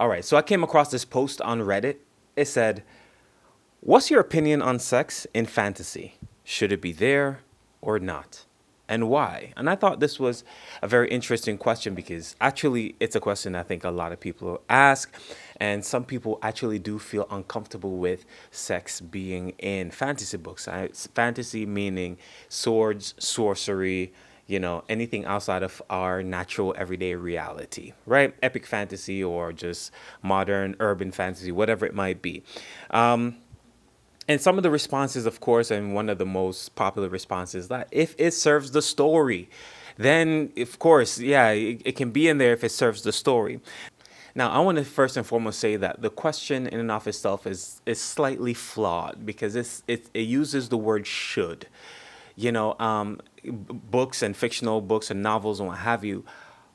All right, so I came across this post on Reddit. It said, "What's your opinion on sex in fantasy? Should it be there or not? And why?" And I thought this was a very interesting question because actually it's a question I think a lot of people ask. And some people actually do feel uncomfortable with sex being in fantasy books. Fantasy meaning swords, sorcery, anything outside of our natural everyday reality, right? Epic fantasy or just modern urban fantasy, whatever it might be. And some of the responses, of course, and one of the most popular responses, that if it serves the story, then of course, yeah, it can be in there if it serves the story. Now, I want to first and foremost say that the question in and of itself is slightly flawed because it uses the word should. Books and fictional books and novels and what have you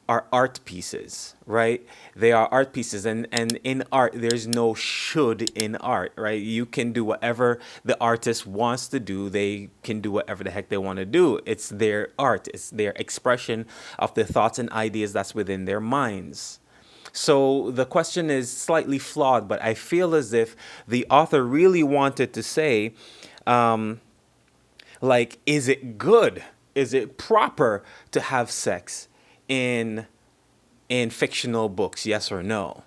are art pieces, right? They are art pieces, and in art, there's no should in art, right? You can do whatever the artist wants to do. They can do whatever the heck they want to do. It's their art. It's their expression of the thoughts and ideas that's within their minds. So the question is slightly flawed, but I feel as if the author really wanted to say, like, is it good? Is it proper to have sex in fictional books? Yes or no?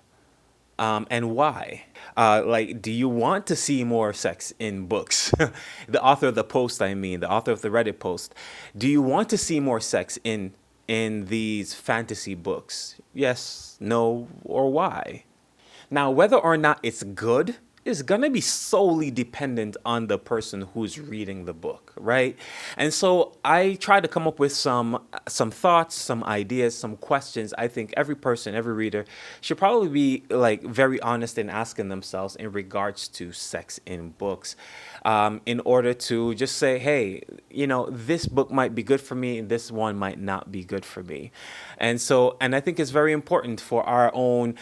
And why? Like, do you want to see more sex in books? The author of the post, I mean, the author of the Reddit post. Do you want to see more sex in these fantasy books? Yes, no, or why? Now, whether or not it's good is going to be solely dependent on the person who's reading the book, right? And so I try to come up with some thoughts, some ideas, some questions. I think every person, every reader should probably be like very honest in asking themselves in regards to sex in books, in order to just say, hey, this book might be good for me and this one might not be good for me. And I think it's very important for our own,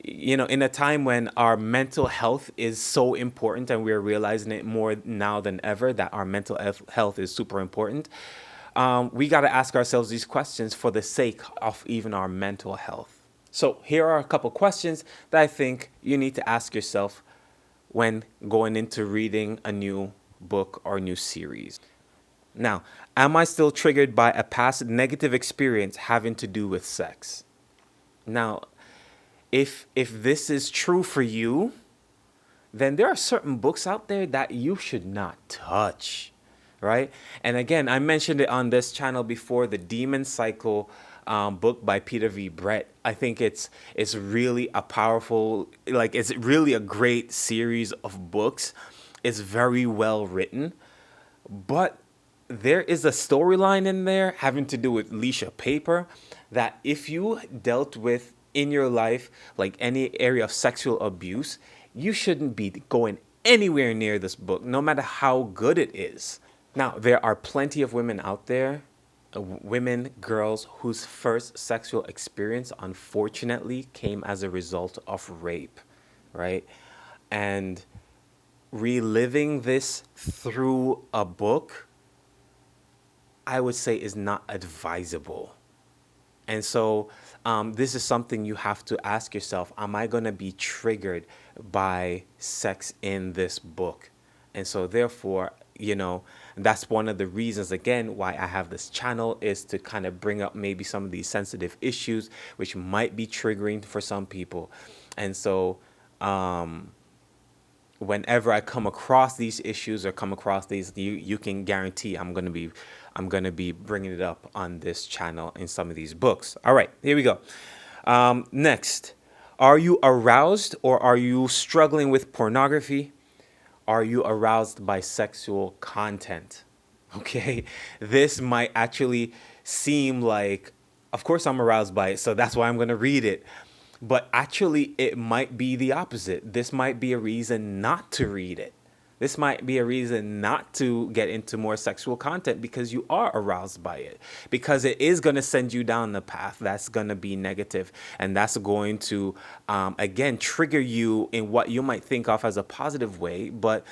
in a time when our mental health is so important and we're realizing it more now than ever that our mental health is super important, we got to ask ourselves these questions for the sake of even our mental health. So here are a couple questions that I think you need to ask yourself when going into reading a new book or new series. Now, am I still triggered by a past negative experience having to do with sex? Now, if this is true for you, then there are certain books out there that you should not touch, right? And again, I mentioned it on this channel before, the Demon Cycle book by Peter V. Brett. I think it's really a powerful, like it's really a great series of books. It's very well written, but there is a storyline in there having to do with Leisha Paper that if you dealt with in your life, like any area of sexual abuse, you shouldn't be going anywhere near this book, no matter how good it is. Now, there are plenty of women out there, women, girls, whose first sexual experience, unfortunately, came as a result of rape, right? And reliving this through a book, I would say, is not advisable. And so this is something you have to ask yourself, am I going to be triggered by sex in this book? And so therefore, that's one of the reasons, again, why I have this channel, is to kind of bring up maybe some of these sensitive issues, which might be triggering for some people. And so whenever I come across these issues or come across these, you can guarantee I'm gonna be bringing it up on this channel in some of these books. All right, here we go. Next, are you aroused or are you struggling with pornography? Are you aroused by sexual content? Okay, this might actually seem like, of course I'm aroused by it, so that's why I'm gonna read it. But actually, it might be the opposite. This might be a reason not to read it. This might be a reason not to get into more sexual content because you are aroused by it. Because it is going to send you down the path that's going to be negative, and that's going to, again, trigger you in what you might think of as a positive way, but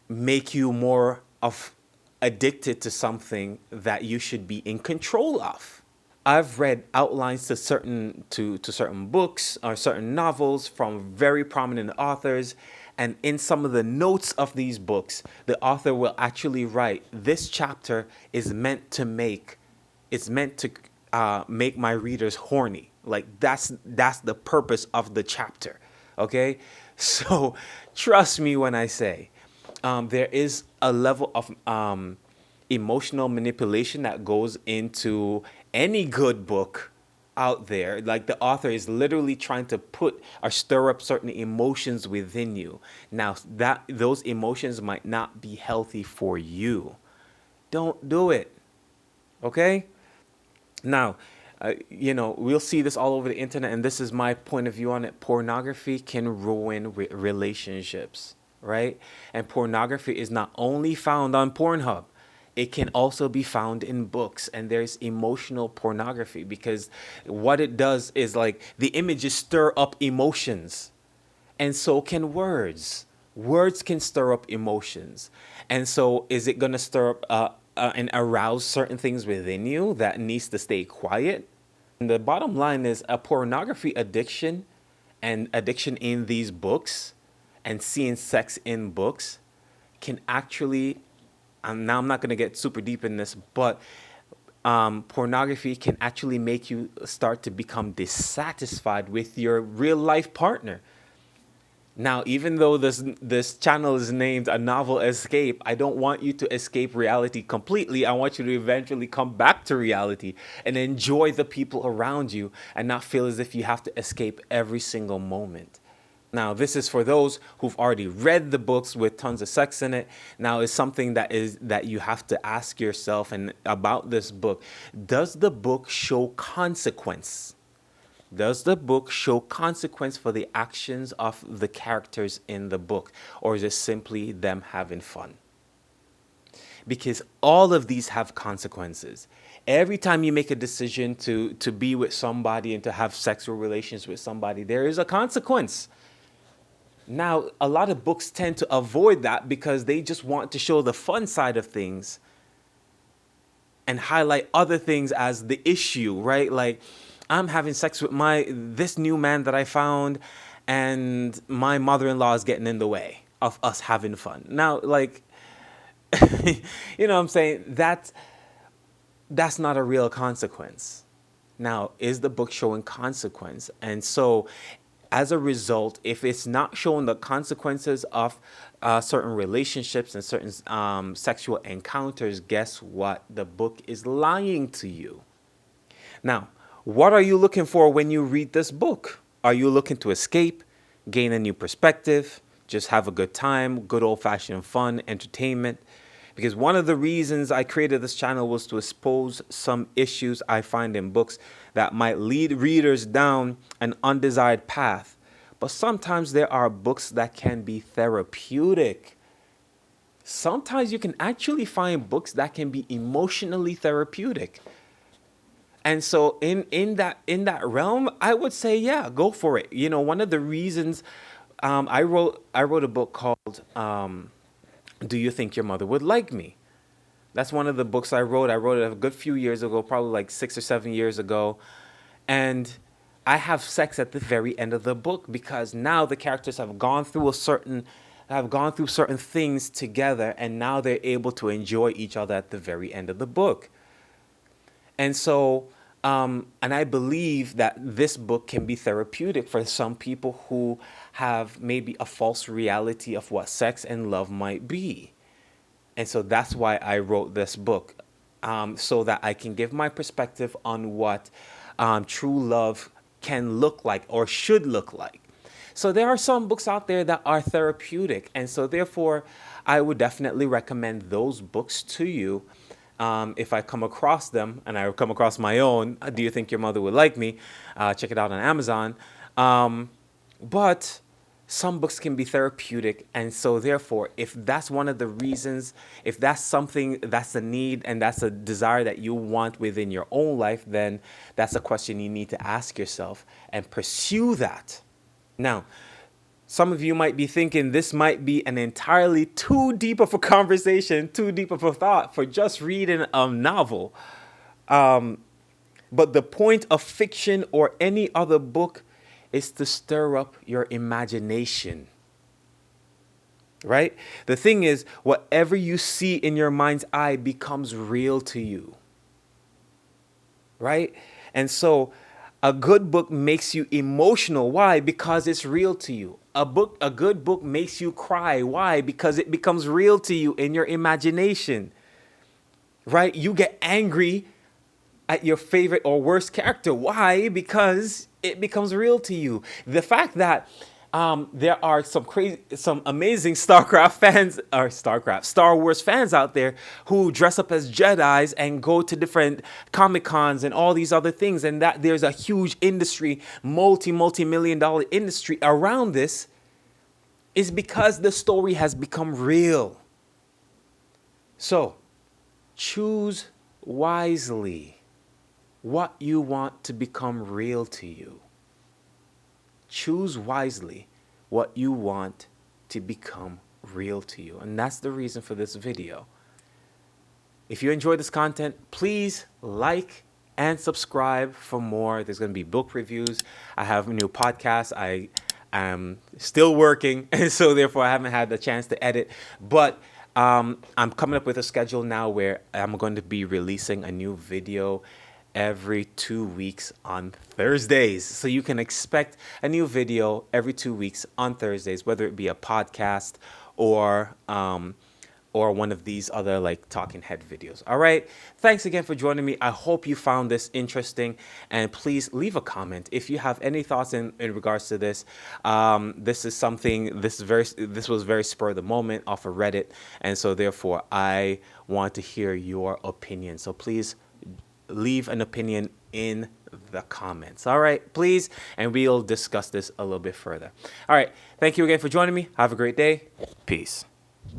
make you more of addicted to something that you should be in control of. I've read outlines to certain books or certain novels from very prominent authors, and in some of the notes of these books, the author will actually write, "This chapter is meant to make, it's meant to make my readers horny." Like that's the purpose of the chapter. Okay, so trust me when I say there is a level of emotional manipulation that goes into any good book out there. Like the author is literally trying to put or stir up certain emotions within you. Now that those emotions might not be healthy for you. Don't do it. Okay? Now, we'll see this all over the internet, and this is my point of view on it. Pornography can ruin relationships, right? And pornography is not only found on Pornhub, it can also be found in books. And there's emotional pornography because what it does is like the images stir up emotions, and so can words. Words can stir up emotions. And so, is it going to stir up and arouse certain things within you that needs to stay quiet? And the bottom line is a pornography addiction and addiction in these books and seeing sex in books can actually, now I'm not going to get super deep in this, but pornography can actually make you start to become dissatisfied with your real life partner. Now, even though this channel is named A Novel Escape, I don't want you to escape reality completely. I want you to eventually come back to reality and enjoy the people around you and not feel as if you have to escape every single moment. Now, this is for those who've already read the books with tons of sex in it. Now, it's something that you have to ask yourself and about this book. Does the book show consequence? Does the book show consequence for the actions of the characters in the book, or is it simply them having fun? Because all of these have consequences. Every time you make a decision to be with somebody and to have sexual relations with somebody, there is a consequence. Now, a lot of books tend to avoid that because they just want to show the fun side of things and highlight other things as the issue, right? Like, I'm having sex with this new man that I found, and my mother-in-law is getting in the way of us having fun. Now, like, you know what I'm saying? That's not a real consequence. Now, is the book showing consequence? And so, as a result, if it's not showing the consequences of certain relationships and certain sexual encounters, guess what? The book is lying to you. Now, what are you looking for when you read this book? Are you looking to escape, gain a new perspective, just have a good time, good old-fashioned fun, entertainment? Because one of the reasons I created this channel was to expose some issues I find in books that might lead readers down an undesired path. But sometimes there are books that can be therapeutic. Sometimes you can actually find books that can be emotionally therapeutic. And so in that realm, I would say, yeah, go for it. One of the reasons I wrote a book called Do You Think Your Mother Would Like Me? That's one of the books I wrote. I wrote it a good few years ago, probably like 6 or 7 years ago. And I have sex at the very end of the book because now the characters have gone through certain things together, and now they're able to enjoy each other at the very end of the book. And so, and I believe that this book can be therapeutic for some people who have maybe a false reality of what sex and love might be. And so that's why I wrote this book, so that I can give my perspective on what true love can look like or should look like. So there are some books out there that are therapeutic. And so therefore, I would definitely recommend those books to you. If I come across them, and I come across my own, Do You Think Your Mother Would Like Me? Check it out on Amazon. But some books can be therapeutic. And so therefore, if that's one of the reasons, if that's something, that's a need and that's a desire that you want within your own life, then that's a question you need to ask yourself and pursue that. Now, some of you might be thinking this might be an entirely too deep of a conversation, too deep of a thought for just reading a novel. But the point of fiction or any other book is to stir up your imagination. Right? The thing is, whatever you see in your mind's eye becomes real to you. Right? And so a good book makes you emotional. Why? Because it's real to you. A good book makes you cry. Why? Because it becomes real to you in your imagination. Right? You get angry at your favorite or worst character. Why? Because it becomes real to you. The fact that there are some amazing Star Wars fans out there who dress up as Jedi's and go to different Comic Cons and all these other things, and that there's a huge industry, multi-million dollar industry around this, is because the story has become real. So, choose wisely what you want to become real to you. Choose wisely what you want to become real to you. And that's the reason for this video. If you enjoy this content, please like and subscribe for more. There's going to be book reviews. I have a new podcast. I am still working, and so therefore I haven't had the chance to edit. But I'm coming up with a schedule now where I'm going to be releasing a new video every 2 weeks on Thursdays. So you can expect a new video every 2 weeks on Thursdays, whether it be a podcast or one of these other like talking head videos. All right. Thanks again for joining me. I hope you found this interesting, and please leave a comment if you have any thoughts in regards to this. This was very spur of the moment off of Reddit, and so therefore I want to hear your opinion. So please leave an opinion in the comments. All right, please. And we'll discuss this a little bit further. All right. Thank you again for joining me. Have a great day. Peace.